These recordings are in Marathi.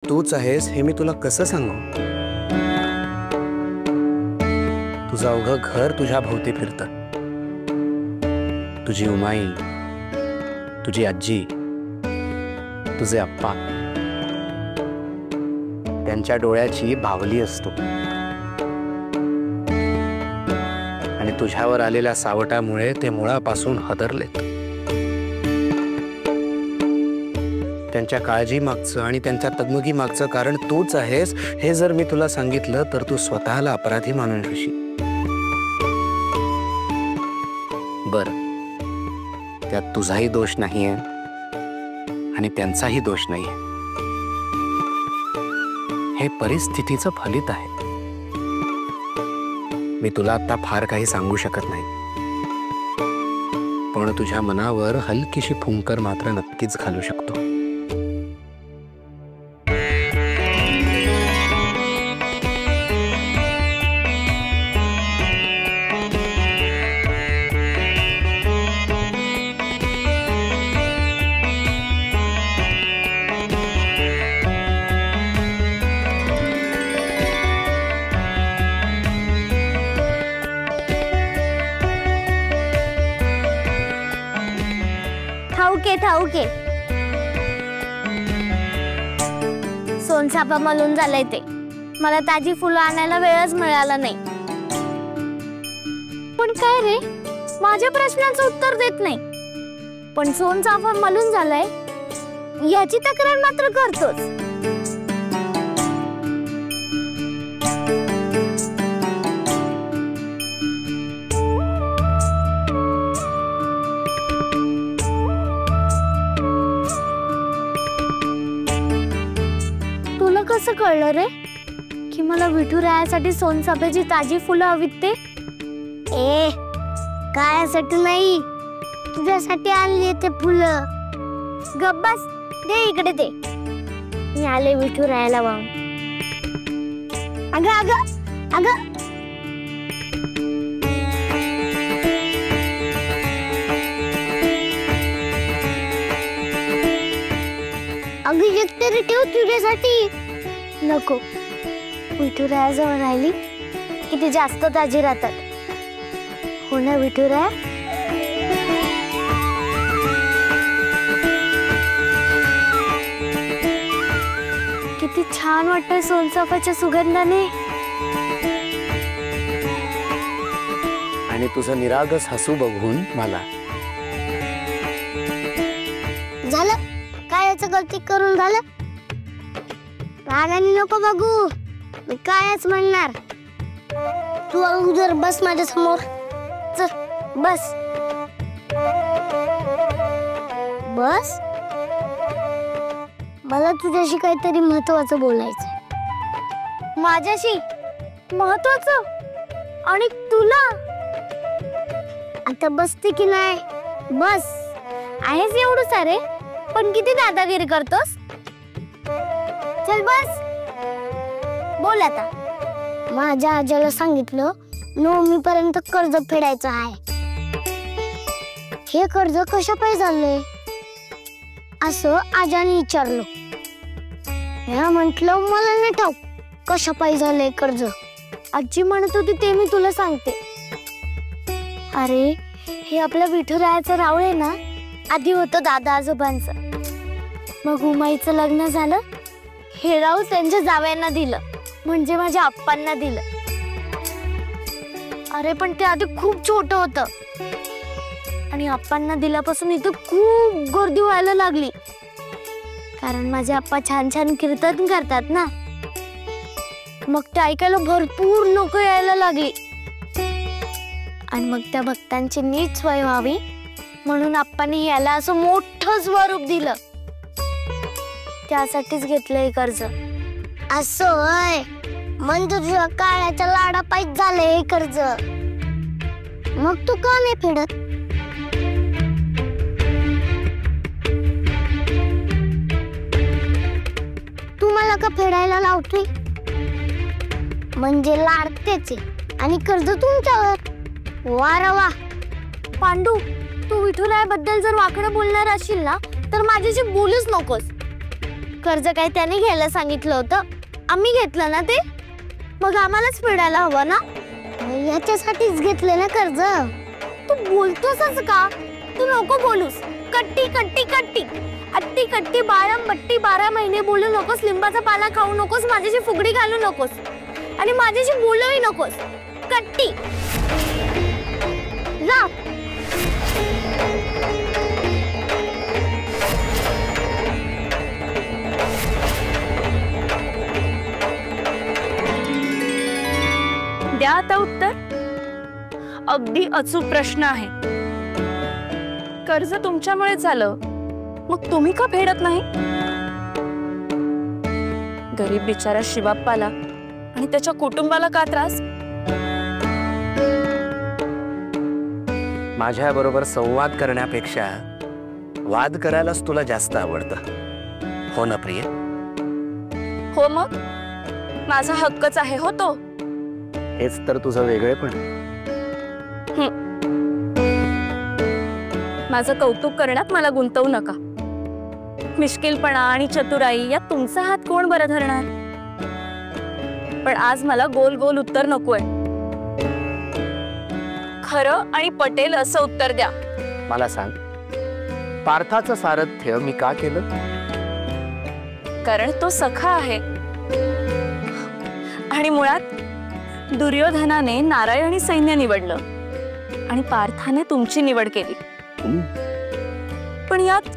तूच आहेस हे मी तुला कसं सांगू? तुझं अवघं घर तुझ्या भोवती फिरतं. तुझी उमाई, तुझी आजी, तुझे आप्पा, त्यांच्या डोळ्याची बावली असतो आणि तुझ्यावर आलेल्या सावटामुळे ते मुळापासून हदरलेत. त्यांच्या काळजी मागचं आणि त्यांच्या तगमगी मागचं कारण तूच आहेस हे जर मी तुला सांगितलं तर तू स्वतःला अपराधी मानून घेशील. बरं, त्यात तुझाही दोष नाहीये आणि त्यांचाही दोष नाहीये. हे परिस्थितीचं फलित आहे. मी तुला आता फार काही सांगू शकत नाही, पण तुझ्या मनावर हलकीशी फुंकर मात्र नक्कीच घालू शकतो. ठाऊके सोनचाफा मलून झालाय ते. मला ताजी फुलं आणायला वेळच मिळाला नाही. पण काय रे, माझ्या प्रश्नाचं उत्तर देत नाही, पण सोनचाफा मलून झालाय याची तक्रार मात्र करतोच. कसं कळलं रे की मला विठुरायासाठी सोनचाफ्याची ताजी फुलं हवीत ते? ए, कायासाठी नाही, तुझ्यासाठी आणली ते फुलं. गप्प बस, दे इकडे ते. मी आले विठुरायाला वाहून. अगं अगं अगं, अगं एक तरी ठेव तुझ्यासाठी. नको, विठुरायाजवळ राहिली किती जास्त ताजी राहतात. हो ना विठुराया? किती छान वाटतंय सोनचाफ्याच्या सुगंधाने. आणि तुझं निरागस हसू बघून मला झालं काय, याचं गलती करून झालं. रागाने नको बघू, मी कायच म्हणणार. तू अगोदर बस माझ्या समोर. चल बस बस. मला तुझ्याशी काहीतरी महत्वाचं बोलायचं. माझ्याशी महत्वाचं? आणि तुला आता बसते की नाही? बस. आहेस एवढं सारे, पण किती दादागिरी करतोस. चल बस, बोल आता. माझ्या आजीला सांगितलं नवमीपर्यंत कर्ज फेडायचं आहे. हे कर्ज कशा पायी झालंय असं आजाने विचारलं. मी म्हंटल मला नाही ठाऊक कशा पायी झालंय कर्ज. आजी म्हणत होती ते मी तुला सांगते. अरे, हे आपल्या विठुरायाचं रावळ आहे ना, आधी होतं दादा आजोबांचं. मग उमाईचं लग्न झालं, हे राऊळ त्यांच्या जावयांना दिलं, म्हणजे माझ्या आप्पांना दिलं. अरे पण ते आधी खूप छोटं होतं आणि आप्पांना दिल्यापासून इथं खूप गर्दी व्हायला लागली. कारण माझे आप्पा छान छान कीर्तन करतात ना, मग ते ऐकायला भरपूर लोक यायला लागली. आणि मग त्या भक्तांची नीट सोय व्हावी म्हणून आप्पांनी याला असं मोठं स्वरूप दिलं. त्यासाठीच घेतलंय कर्ज. असं होय, म्हणजे तुझ्या काळाच्या लाडा पायी झालंय हे कर्ज. मग तू का नाही फेडत? तू मला का फेडायला लावतोय? म्हणजे लाडतेच आणि कर्ज तुमच्यावर. वा रे वा. पांडू, तू विठुरायाबद्दल जर वाकडं बोलणार असशील ना तर माझ्याशी बोलूच नकोस. कर्ज काय त्याने घ्यायला सांगितलं होतं, आम्ही घेतलं ना ते, मग आम्हालाच फेडायला हवं ना. याच्यासाठीच घेतलं ना कर्ज. तू बोलतोसच का? तू नको बोलूस. कट्टी कट्टी कट्टी अट्टी कट्टी बारम बट्टी 12 महिने बोलू नकोस. लिंबाचा पाला खाऊ नकोस. माझ्याशी फुगडी घालू नकोस आणि माझ्याशी बोलूही नकोस. कट्टी जा. द्या आता उत्तर. अगदी अचूक प्रश्न आहे. कर्ज तुमच्यामुळे झालं, मग तुम्ही का फेडत नाही? गरीब बिचारा शिवाप्पाला आणि त्याच्या कुटुंबाला का त्रास? माझ्या बरोबर संवाद करण्यापेक्षा वाद करायलाच तुला जास्त आवडतं, हो ना प्रिय? हो, मग माझा हक्कच आहे हो तो. हेच तर तुझं वेगळेपण. माझं कौतुक करण्यात मला गुंतवू नका. मिश्किलपणा आणि चतुराई यात तुमचा हात कोण बरं धरणार? पण आज मला गोल गोल उत्तर नकोय. खरं आणि पटेल असं उत्तर द्या. मला सांग, पार्थाचं सारथ्य मी का केलं? कारण तो सखा आहे आणि मुळात दुर्योधनाने नारायणी सैन्य निवडलं आणि पार्थाने तुमची निवड केली. पण यात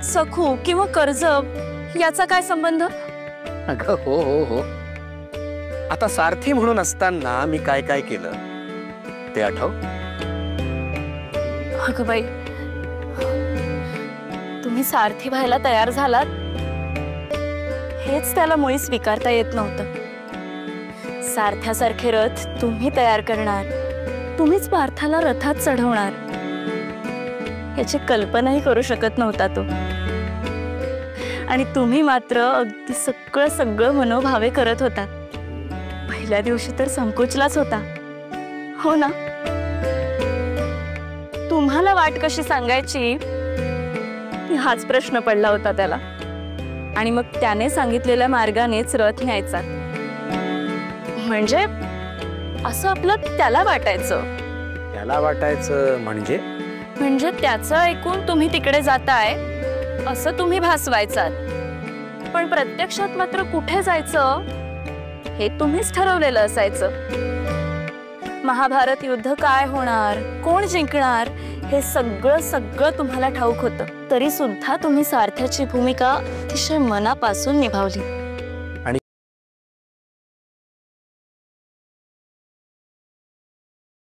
सखू किंवा कर्ज याचा काय संबंध? अगं हो हो हो. आता सारथी म्हणून असताना मी काय काय केलं ते आठव. अगं बाई, तुम्ही सारथी व्हायला तयार झालात हेच त्याला मुळी स्वीकारता येत नव्हतं. सारथ्यासारखे रथ तुम्ही तयार करणार, तुम्हीच पार्थाला रथात चढवणार याची कल्पनाही करू शकत नव्हता तो. आणि तुम्ही मात्र अगदी सगळं मनोभावे करत होता. पहिल्या दिवशी तर संकोचलाच होता, हो ना? तुम्हाला वाट कशी सांगायची हाच प्रश्न पडला होता त्याला. आणि मग त्याने सांगितलेल्या मार्गानेच रथ न्यायचा. म्हणजे असं आपलं त्याला वाटायचं. त्याला वाटायचं म्हणजे त्याचं ऐकून तुम्ही तिकडे जाताय असं तुम्ही भासवायचात. पण प्रत्यक्षात मात्र कुठे जायचं हे तुम्हीच ठरवलेलं असायचं. महाभारत युद्ध काय होणार, कोण जिंकणार हे सगळं तुम्हाला ठाऊक होतं. तरी सुद्धा तुम्ही सारथ्याची भूमिका अतिशय मनापासून निभावली.